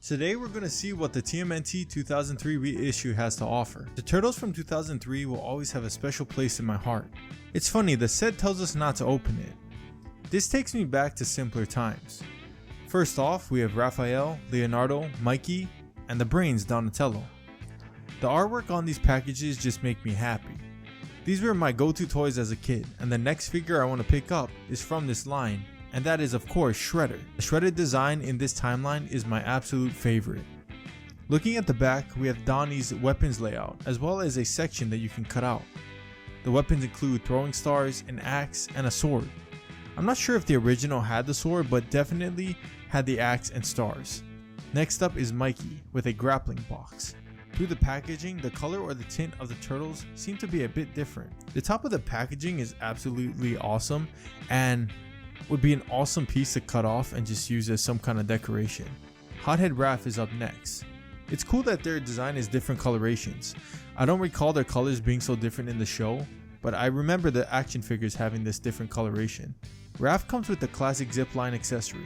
Today we're going to see what the TMNT 2003 reissue has to offer. The Turtles from 2003 will always have a special place in my heart. It's funny, the set tells us not to open it. This takes me back to simpler times. First off, we have Raphael, Leonardo, Mikey, and the brains Donatello. The artwork on these packages just make me happy. These were my go-to toys as a kid, and the next figure I want to pick up is from this line, and that is of course Shredder. The Shredder design in this timeline is my absolute favorite. Looking at the back, we have Donnie's weapons layout, as well as a section that you can cut out. The weapons include throwing stars, an axe, and a sword. I'm not sure if the original had the sword, but definitely had the axe and stars. Next up is Mikey with a grappling box. Through the packaging, the color or the tint of the turtles seem to be a bit different. The top of the packaging is absolutely awesome and would be an awesome piece to cut off and just use as some kind of decoration. Hothead Raph is up next. It's cool that their design is different colorations. I don't recall their colors being so different in the show, but I remember the action figures having this different coloration. Raph comes with the classic zipline accessory.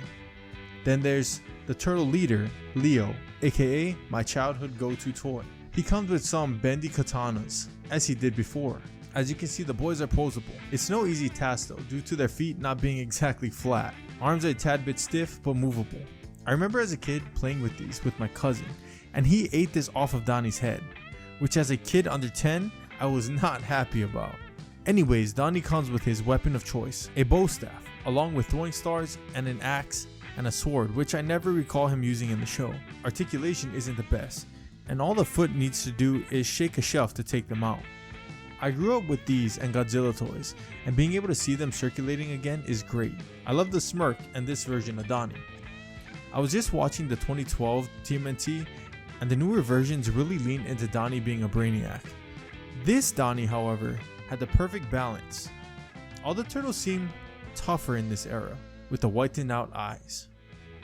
Then there's the turtle leader, Leo, aka my childhood go-to toy. He comes with some bendy katanas, as he did before. As you can see, the boys are posable. It's no easy task though, due to their feet not being exactly flat. Arms are a tad bit stiff, but movable. I remember as a kid playing with these with my cousin, and he ate this off of Donnie's head, which as a kid under 10, I was not happy about. Anyways, Donnie comes with his weapon of choice, a bow staff, along with throwing stars and an axe and a sword, which I never recall him using in the show. Articulation isn't the best, and all the foot needs to do is shake a shelf to take them out. I grew up with these and Godzilla toys, and being able to see them circulating again is great. I love the smirk and this version of Donnie. I was just watching the 2012 TMNT, and the newer versions really lean into Donnie being a brainiac. This Donnie, however, had the perfect balance. All the turtles seem tougher in this era, with the whitened out eyes.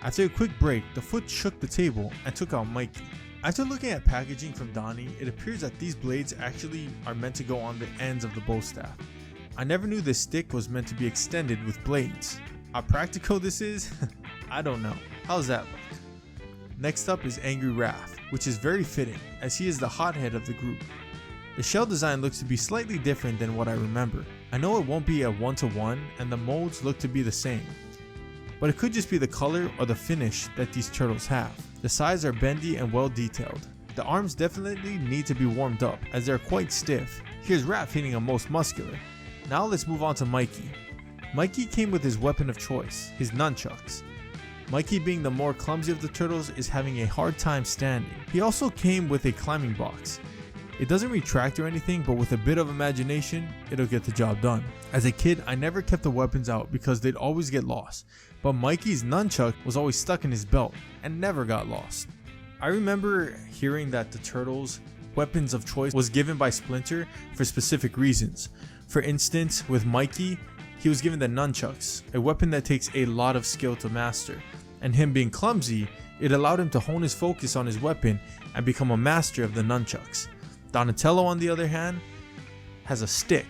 After a quick break, the foot shook the table and took out Mikey. After looking at packaging from Donnie, it appears that these blades actually are meant to go on the ends of the bow staff. I never knew this stick was meant to be extended with blades. How practical this is? I don't know. How's that look? Next up is Angry Raph, which is very fitting as he is the hothead of the group. The shell design looks to be slightly different than what I remember. I know it won't be a one-to-one and the molds look to be the same, but it could just be the color or the finish that these turtles have. The sides are bendy and well detailed. The arms definitely need to be warmed up as they're quite stiff. Here's Raph hitting him most muscular. Now let's move on to Mikey. Mikey came with his weapon of choice, his nunchucks. Mikey, being the more clumsy of the turtles, is having a hard time standing. He also came with a climbing box. It doesn't retract or anything, but with a bit of imagination, it'll get the job done. As a kid, I never kept the weapons out because they'd always get lost, but Mikey's nunchuck was always stuck in his belt and never got lost. I remember hearing that the turtles' weapons of choice was given by Splinter for specific reasons. For instance, with Mikey, he was given the nunchucks, a weapon that takes a lot of skill to master, and him being clumsy, it allowed him to hone his focus on his weapon and become a master of the nunchucks. Donatello, on the other hand, has a stick.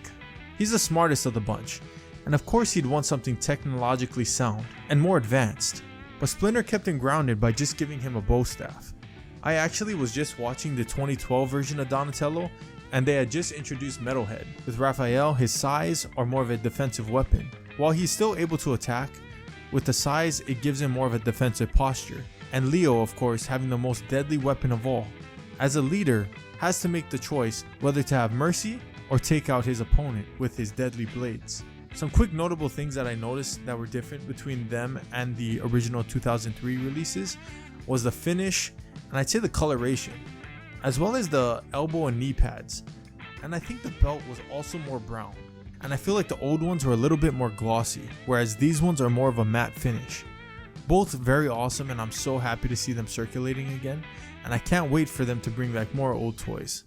He's the smartest of the bunch, and of course he'd want something technologically sound and more advanced, but Splinter kept him grounded by just giving him a bow staff. I actually was just watching the 2012 version of Donatello, and they had just introduced Metalhead. With Raphael, his sais are more of a defensive weapon. While he's still able to attack, with the sais it gives him more of a defensive posture, and Leo, of course, having the most deadly weapon of all. As a leader, has to make the choice whether to have mercy or take out his opponent with his deadly blades. Some quick notable things that I noticed that were different between them and the original 2003 releases was the finish, and I'd say the coloration, as well as the elbow and knee pads, and I think the belt was also more brown, and I feel like the old ones were a little bit more glossy, whereas these ones are more of a matte finish. Both very awesome, and I'm so happy to see them circulating again, and I can't wait for them to bring back more old toys.